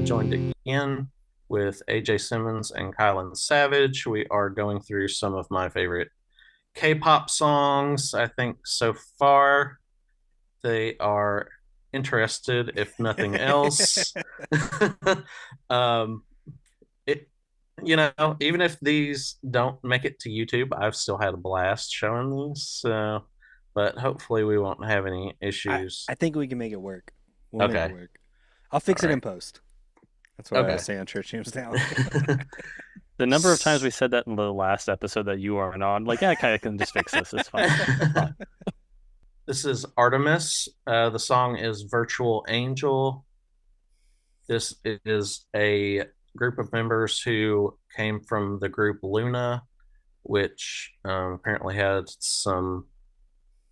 joined again with AJ Simmons and Kylan Savage. We are going through some of my favorite K-pop songs. I think so far they are interested, if nothing else. um, it, even if these don't make it to YouTube, I've still had a blast showing these. So, but hopefully we won't have any I, issues. I think we can make it work. We'll make it Okay. work. I'll All fix it in right. post. That's what I always Okay. say on Church Jamestown. The number of times we said that in the last episode that you aren't on, like, yeah, I kind of can just fix this. It's fine. It's fine. This is ARTMS. The song is Virtual Angel. This is a group of members who came from the group Luna, which apparently had some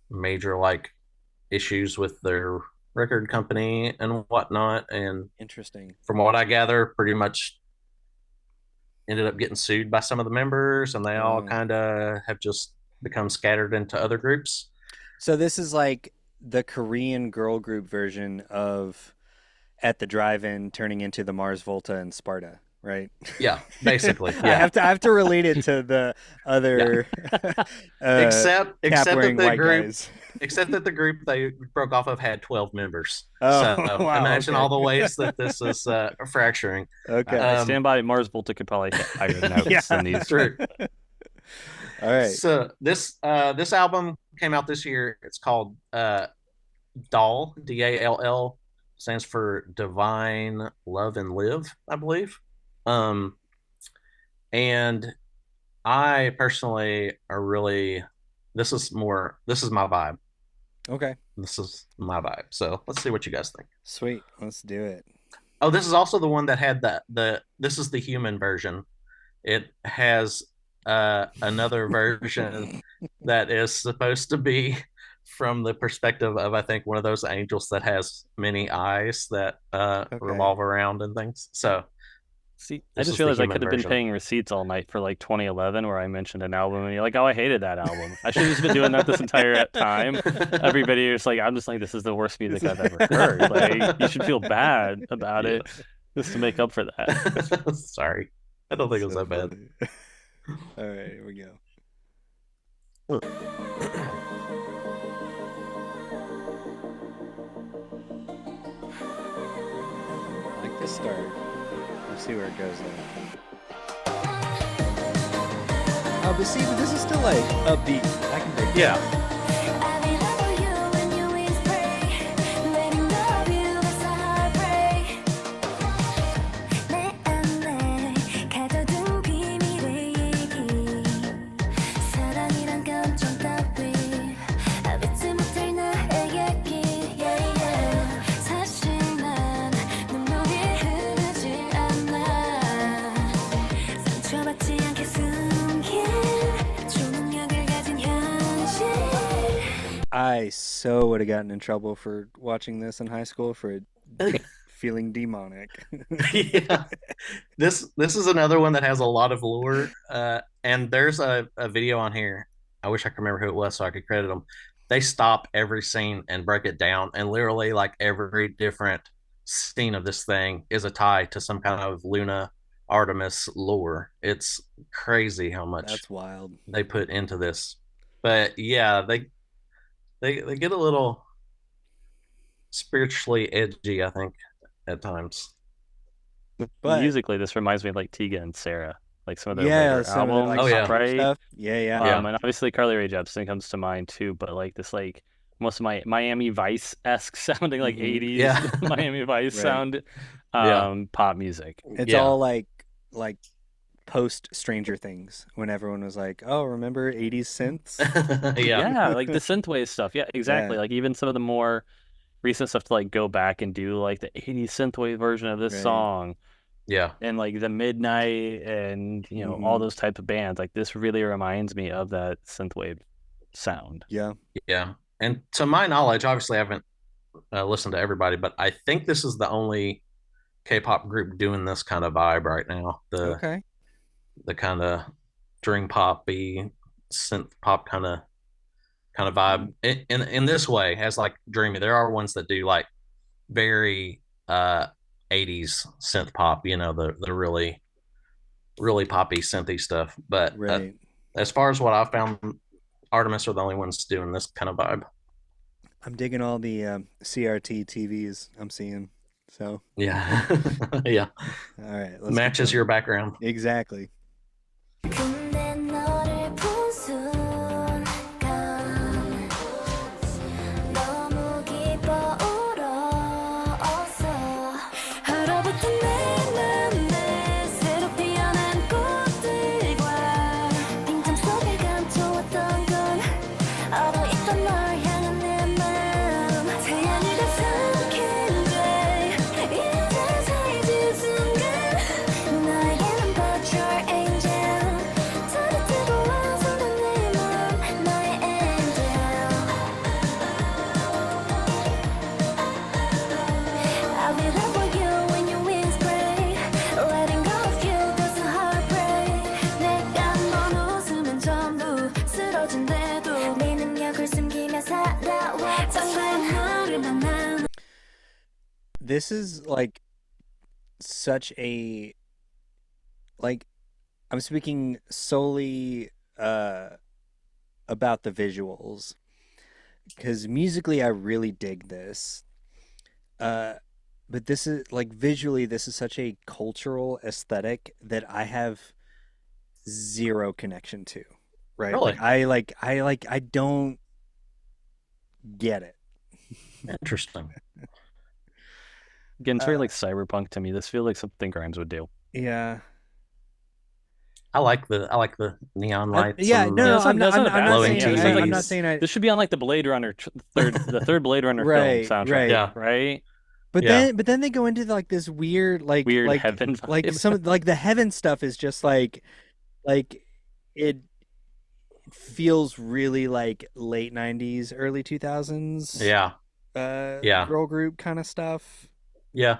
major issues with their record company and whatnot. And Interesting. from what I gather, pretty much ended up getting sued by some of the members, and they all Oh. kind of have just become scattered into other groups. So this is like the Korean girl group version of At the Drive-In turning into the Mars Volta and Sparta, right? Yeah, basically. I Yeah. have to relate it to the Yeah. other except cap except that wearing the white group guys. except that the group they broke off of had 12 members. Oh, So wow, imagine okay. all the ways that this is fracturing. Okay. I Um, stand by Mars Volta could probably hit higher notes Yeah. than these. true. All right. So this album came out this year. It's called Doll, DALL, stands for Divine Love and Live, I believe. Um, and I personally are really this is my vibe. Okay. This is my vibe. So let's see what you guys think. Sweet. Let's do it. Oh, this is also the one that had the this is the human version. It has another version that is supposed to be from the perspective of, I think, one of those angels that has many eyes that Okay. revolve around and things. So See, I this just is the realized I human could have been version. paying receipts all night for like 2011, where I mentioned an album, and you're like, "Oh, I hated that album." I should have just been doing that this entire time. Everybody is like, "I'm just like, this is the worst This music is I've ever heard." Like, you should feel bad about Yeah. it just to make up for that. Sorry. I don't think it was so that bad. funny. All right, here we go. I like this start. We'll see where it goes though. Oh, but see, but this is still like upbeat. I can dig Yeah. that. I so would have gotten in trouble for watching this in high school for feeling demonic. Yeah. This is another one that has a lot of lore. And there's a video on here. I wish I could remember who it was so I could credit them. They stop every scene and break it down, and literally like every different scene of this thing is a tie to some kind of Luna Artemis lore. It's crazy how much That's wild. they put into this. But yeah, they get a little spiritually edgy, I think, at times. But Musically, this reminds me of like Tiga and Sarah, like some of their yeah, later some of the like Oh albums, yeah. popular right? stuff. Yeah, yeah. Yeah. And obviously Carly Rae Jepsen comes to mind too, but like this like most of my Miami Vice-esque sounding like Hmm. 80s Yeah. Miami Vice Right. sound Yeah. pop music. It's Yeah. all like post Stranger Things when everyone was like, "Oh, remember 80s synths?" Yeah. Yeah, like the synthwave stuff. Yeah, exactly. Yeah, Like even some of the more recent stuff to like go back and do like the 80s synthwave version of this right. song Yeah. and like the Midnight and all Hmm. those type of bands. Like this really reminds me of that synthwave sound. Yeah. Yeah. And to my knowledge, obviously I haven't listened to everybody, but I think this is the only K-pop group doing this kind of vibe right now. Okay. The kind of dream poppy synth pop kind of vibe in this way as like dreamy. There are ones that do like very '80s synth pop, the really poppy synthy stuff. But Right. as far as what I found, Artemis are the only ones doing this kind of vibe. I'm digging all the CRT TVs I'm seeing. So, Yeah, yeah, all right, let's keep matches going. your background. Exactly. 근데 너를 본 순간 너무 기뻐 울었어 얼어붙은 내 맘에 새로 피어난 꽃들과 빈틈 속에 감춰왔던 건 얼어있던 널 향한 내 맘 태양이가 삼킨데 이제 사라진 순간 너에게는 but your angel 따뜻하고 완성된 내 맘 너의 angel I'll be there for you when your wings break letting go of you that's a heartbreak 내가 넌 웃으면 전부 쓰러진대도 네 능력을 숨기며 살아와 정말 너를 만나 This is like such a like I'm speaking solely about the visuals because musically I really dig this. But this is like visually this is such a cultural aesthetic that I have zero connection to. Right? Really I don't get it. interesting. Again, it's very like cyberpunk to me. This feels like something Grimes would do. Yeah. I like the neon lights. Yeah, and no, the- no, I'm not glowing saying TVs. I'm not saying I This should be on like the Blade Runner the third Blade Runner Right, film soundtrack. right. Yeah. Right? But Yeah. then they go into like this weird Weird heaven like vibe. some like the heaven stuff is just like it feels really like late 90s early 2000s Yeah, yeah. girl group kind of stuff. yeah.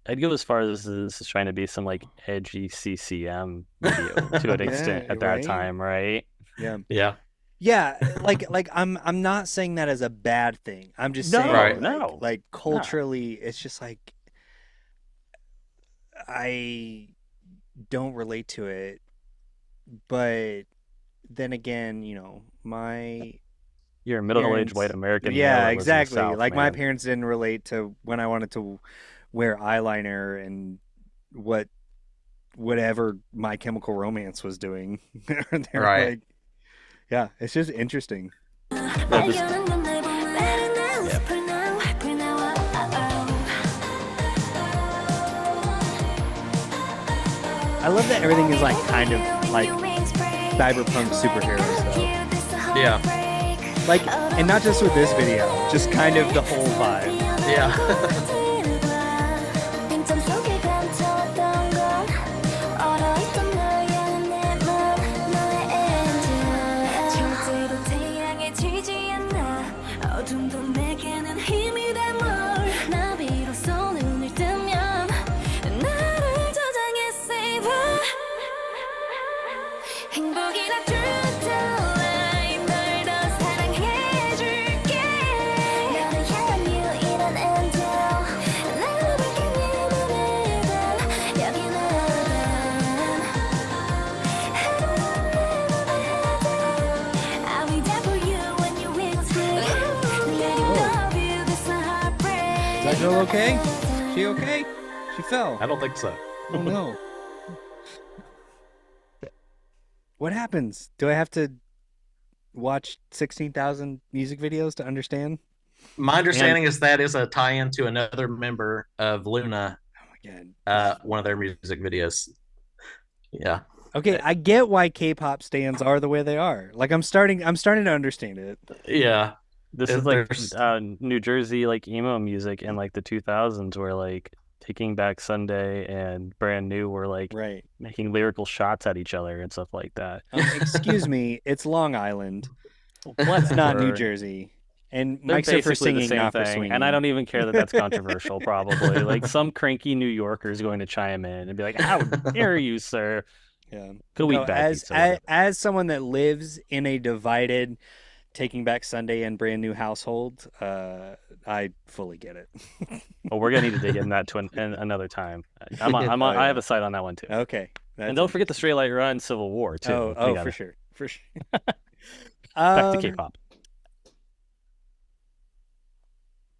I'd go as far as this is trying to be some like edgy CCM video to an Yeah, extent at that right? time, right? Yeah. Yeah. Yeah, like I'm not saying that as a bad thing. I'm just No, saying Right. no. like culturally it's just like I don't relate to it. But then again, my You're a middle-aged parents- white American. Yeah, male that lives in the exactly. South, Like my man. parents didn't relate to when I wanted to wear eyeliner and whatever My Chemical Romance was doing. They're Right. like, yeah, it's just interesting. 발견한 건 날 보면 Better now, super now, hyper now, I love that everything is like kind of like cyberpunk superheroes though. Yeah. Like, and not just with this video, just kind of the whole vibe. Yeah. 빈틈 속에 감춰왔던 건 얼어있던 널 향한 내 맘 너의 angel 절대로 태양에 지지 않아 어둠도 내게는 힘이 돼뭘 나비로써 눈을 뜨면 나를 저장해 save 행복이란 true to life 널 더 사랑해줄게 너를 향한 유일한 angel 나로 밝힌 이 맘에 단 여기 너란 I'll be there for you when your wings break letting go of you this a heartbreak Is that girl okay? She okay? She fell. I don't think so. Oh no. What happens? Do I have to watch 16,000 music videos to understand? My understanding is that is a tie-in to another member of Luna, Oh my god. one of their music videos. Yeah. Okay, I get why K-pop stands are the way they are. Like I'm starting to understand it. Yeah. This Is is like there's- New Jersey like emo music in like the 2000s, where like Taking Back Sunday and Brand New were like Right. making lyrical shots at each other and stuff like that. Excuse me, it's Long Island. What's It's not New Jersey. And They're Mike's here for basically the singing, same not for thing, swinging. and I don't even care that that's controversial. Probably like some cranky New Yorker is going to chime in and be like, "How dare you, sir?" Yeah. Go No, eat back. as someone that lives in a divided Taking Back Sunday and Brand New Household, I fully get it. But we're gonna need to dig in that to another time. Oh, I have yeah. a site on that one too. Okay, And that's don't forget the interesting. Straight Light Run Civil War too. Oh, We oh, gotta for sure, for sure. back to Um, K-pop.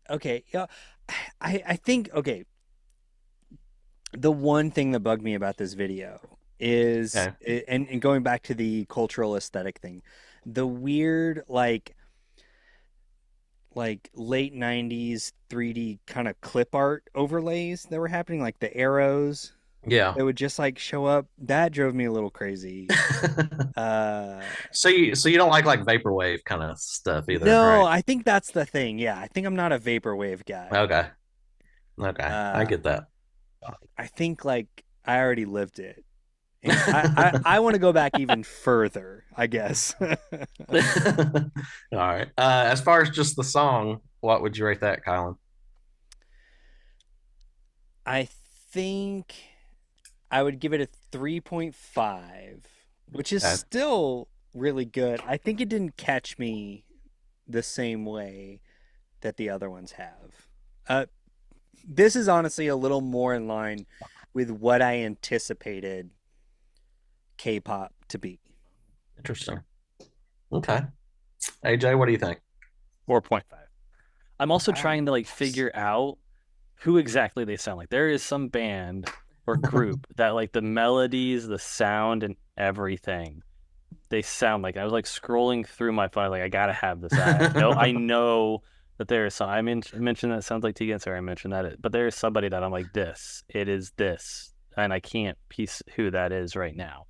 okay, yeah, I think okay. The one thing that bugged me about this video is, Okay. and going back to the cultural aesthetic thing, the weird like late 90s 3D kind of clip art overlays that were happening, like the arrows Yeah. that would just like show up. That drove me a little crazy. Uh, So you don't like vaporwave kind of stuff either, no, right? I think that's the thing. Yeah, I think I'm not a vaporwave guy. Okay. Okay. I Uh, get that. I think like I already lived it. And I want to go back even further, I guess. All right. As far as just the song, what would you rate that, Kylan? I think I would give it a 3.5, which is Okay. still really good. I think it didn't catch me the same way that the other ones have. This is honestly a little more in line with what I anticipated K-pop to be. Interesting. Okay. AJ, what do you think? 4.5. I'm also Wow. trying to like figure out who exactly they sound like. There is some band or group that like the melodies, the sound, and everything they sound like. I was like scrolling through my phone, like I gotta have this. I know that there is some. Mentioned that it sounds like Tegan. Sorry, I mentioned that, but there is somebody that I'm like this. It is this, and I can't piece who that is right now.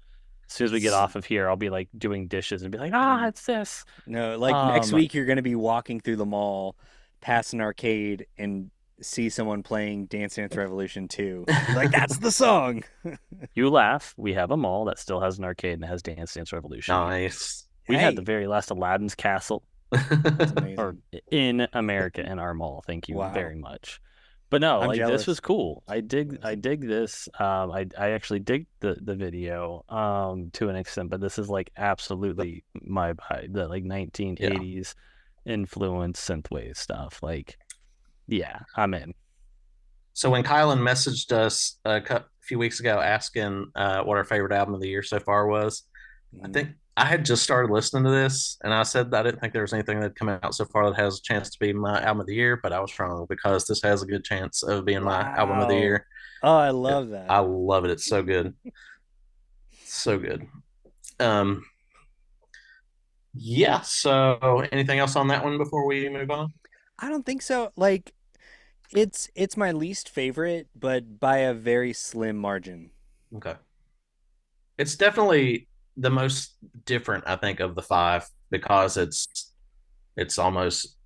As soon as we get off of here, I'll be like doing dishes and be like, it's this. No, like next week you're going to be walking through the mall past an arcade and see someone playing Dance Dance Revolution 2. You're like, that's the song. You laugh. We have a mall that still has an arcade and has Dance Dance Revolution. Nice. We had the Hey, very last Aladdin's Castle that's or amazing. in America in our mall. Thank you Wow. very much. But no, I'm like this was jealous. cool. I dig this. I actually dig the video to an extent, but this is like absolutely my vibe. The like Yeah. 1980s influence synthwave stuff. Like, yeah, I'm in. So when Kylan messaged us a few weeks ago asking what our favorite album of the year so far was, I Mhm. think I had just started listening to this, and I said that I didn't think there was anything that had come out so far that has a chance to be my album of the year, but I was wrong because this has a good chance of being my album of the Wow. year. Oh, I Yeah, love I that. love it. It's so good. So good. Um, yeah. So anything else on that one before we move on? I don't think so. Like it's my least favorite, but by a very slim margin. Okay. It's definitely the most different, I think, of the five because it's almost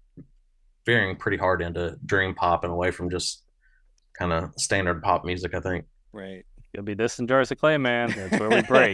veering pretty hard into dream pop and away from just kind of standard pop music, I think. Right. It'll be this and Jars of Clay, man. That's where we break.